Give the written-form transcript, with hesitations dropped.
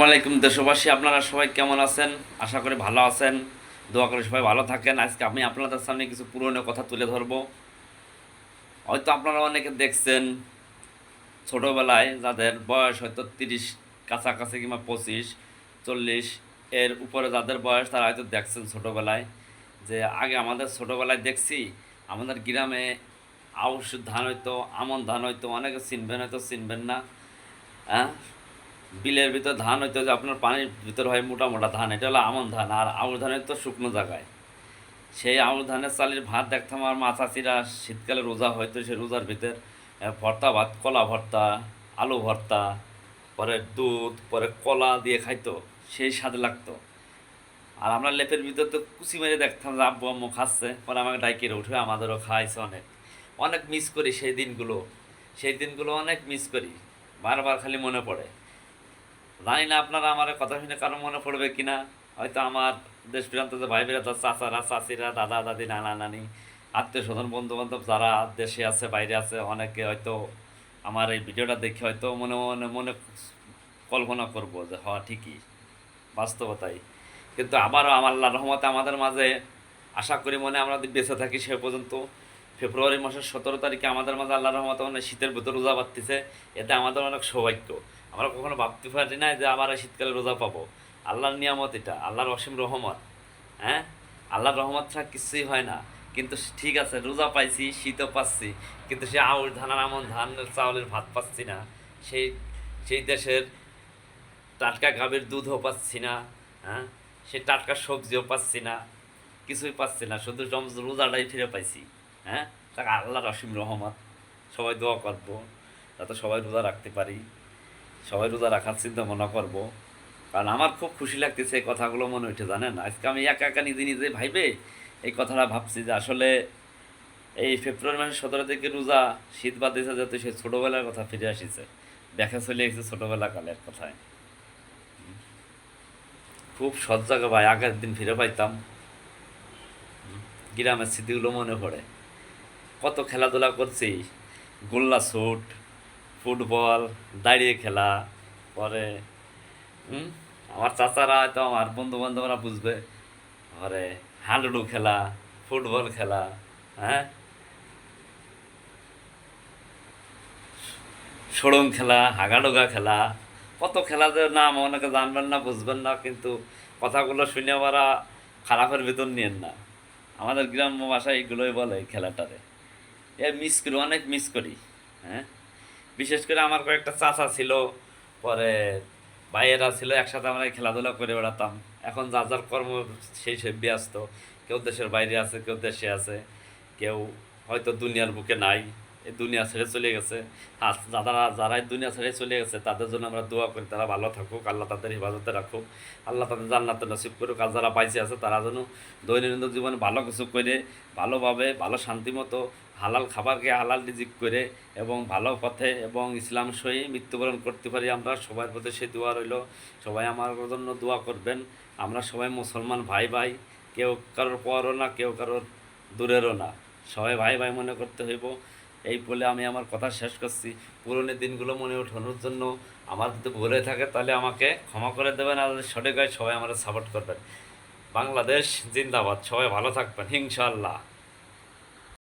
আসসালামাইকুম দেশবাসী, আপনারা সবাই কেমন আছেন? আশা করি ভালো আছেন। দোয়া করে সবাই ভালো থাকেন। আজকে আমি আপনাদের সামনে কিছু পুরনো কথা তুলে ধরবো। হয়তো আপনারা অনেকে দেখছেন, ছোটোবেলায় যাদের বয়স হয়তো 30 কাছাকাছি কিংবা 25-40 এর উপরে যাদের বয়স, তারা হয়তো দেখছেন ছোটোবেলায় যে আগে আমাদের ছোটোবেলায় দেখছি আমাদের গ্রামে আউশ ধান হইতো, আমন ধান হইতো। অনেকে চিনবেন, হয়তো চিনবেন না। হ্যাঁ, বিলের ভিতর ধান হইতো, যে আপনার পানির ভিতর হয় মোটা মোটা ধান, এটা হলো আমন ধান। আর আউশ ধানের তো শুকনো জায়গায়, সেই আউশ ধানের চালের ভাত দেখতাম। আর মা চাচিরা শীতকালে রোজা হয়তো, সেই রোজার ভিতর ভর্তা ভাত, কলা ভর্তা, আলু ভর্তা, পরে দুধ, পরে কলা দিয়ে খাইতো, সেই স্বাদ লাগতো। আর আমরা লেপের ভিতর তো কুচি মেরে দেখতাম যে আব্বু আম্মু খাচ্ছে, পরে আমাকে ডাইকের উঠে আমাদেরও খাইছে। অনেক অনেক মিস করি সেই দিনগুলো। সেই দিনগুলো অনেক মিস করি, বারবার খালি মনে পড়ে। জানি না আপনারা আমার কথা শুনে কারো মনে পড়বে কিনা। হয়তো আমার দেশ প্রান্ত যে ভাই বেরা, চাচারা চাচিরা, দাদা দাদি, নানা নানি, আত্মীয় স্বজন, বন্ধু বান্ধব যারা দেশে আছে বাইরে আছে, অনেকে হয়তো আমার এই ভিডিওটা দেখে হয়তো মনে মনে মনে কল্পনা করবো যে হ্যাঁ, ঠিকই, বাস্তবতাই। কিন্তু আবারও আমার আল্লাহর রহমতে আমাদের মাঝে, আশা করি মনে আমরা যদি বেঁচে থাকি সে পর্যন্ত, ফেব্রুয়ারি মাসের 17 তারিখে আমাদের মাঝে আল্লাহর রহমতে মানে শীতের ভিতর রোজা পাচ্তেছে। এতে আমাদের অনেক সৌভাগ্য। আমরা কখনো ভাবতে পারি না যে আমার এই শীতকালে রোজা পাবো। আল্লাহর নিয়ামত এটা, আল্লাহর অসীম রহমত। হ্যাঁ, আল্লাহর রহমত ছাড়া কিছুই হয় না। কিন্তু ঠিক আছে, রোজা পাইছি, শীতও পাচ্ছি, কিন্তু সে আউশ ধান আর আমন ধানের চাউলের ভাত পাচ্ছি না। সেই সেই দেশের টাটকা গাভীর দুধও পাচ্ছি না। হ্যাঁ, সে টাটকা সবজিও পাচ্ছি না, কিছুই পাচ্ছি না, শুধু রোজাটাই ফিরে পাইছি। হ্যাঁ, তাকে আল্লাহর অসীম রহমত। সবাই দোয়া করবো যাতে সবাই রোজা রাখতে পারি, সবাই রোজা রাখার চিন্তা ভাবনা করবো। কারণ আমার খুব খুশি লাগতেছে এই কথাগুলো মনে উঠে, জানেন। আজকে আমি একা একা নিজে নিজে ভাইবে এই কথাটা ভাবছি যে আসলে এই ফেব্রুয়ারি মাসের 17 তারিখে রোজা, শীত বাদ দিয়েছে, যাতে সে ছোটোবেলার কথা ফিরে আসিছে, দেখা চলে গেছে ছোটোবেলা কালের কথায়। খুব সৎ জায়গা ভাই, আগের দিন ফিরে পাইতাম। গ্রামের স্মৃতিগুলো মনে পড়ে। কত খেলাধুলা করছি, গোল্লা শুট, ফুটবল, দাঁড়িয়ে খেলা। পরে আমার চাচারা হয়তো, আমার বন্ধু বান্ধবরা বুঝবে, পরে হাডুডু খেলা, ফুটবল খেলা। হ্যাঁ, সড়ং খেলা, হাগাডোগা খেলা, কত খেলা যে নাম অনেকে জানবেন না, বুঝবেন না, কিন্তু কথাগুলো শুনে ওরা খারাপের ভিতর নিয়েন না। আমাদের গ্রাম্য ভাষায় এগুলোই বলে এই খেলাটারে। এ মিস করি, অনেক মিস করি। হ্যাঁ, বিশেষ করে আমার কয়েকটা চাচা ছিল, পরে ভাইয়েরা ছিল, একসাথে আমরা এই খেলাধুলা করে বেড়াতাম। এখন যার যার কর্ম সেই সে ব্যস্ত। কেউ দেশের বাইরে আছে, কেউ দেশে আছে, কেউ হয়তো দুনিয়ার বুকে নাই, এই দুনিয়া ছেড়ে চলে গেছে। আর যারাই দুনিয়া ছেড়ে চলে গেছে তাদের জন্য আমরা দোয়া করি, তারা ভালো থাকুক, আল্লাহ তাদের হেফাজতে রাখুক, আল্লাহ তাদের জান্নাতে নসিব করুক। আর যারা বাইচে আছে তারা যেন দৈনন্দিন জীবনে ভালো কিছু করে, ভালোভাবে, ভালো শান্তিমতো হালাল খাবারকে হালাল রিজিক করে এবং ভালো পথে এবং ইসলাম সহি মৃত্যুবরণ করতে পারি। আমরা সবার প্রতি সেই দোয়া রইল। সবাই আমার জন্য দোয়া করবেন। আমরা সবাই মুসলমান ভাই ভাই, কেউ কারোর পরও না, কেউ কারোর দূরেরও না, সবাই ভাই ভাই মনে করতে হইব। এই বলে আমি আমার কথা শেষ করছি। পুরনো দিনগুলো মনে ওঠানোর জন্য আমার যদি ভুলে থাকে তাহলে আমাকে ক্ষমা করে দেবেন। আর যদি সঠিক হয় সবাই আমাদের সাপোর্ট করবেন। বাংলাদেশ জিন্দাবাদ। সবাই ভালো থাকবেন ইনশাআল্লাহ।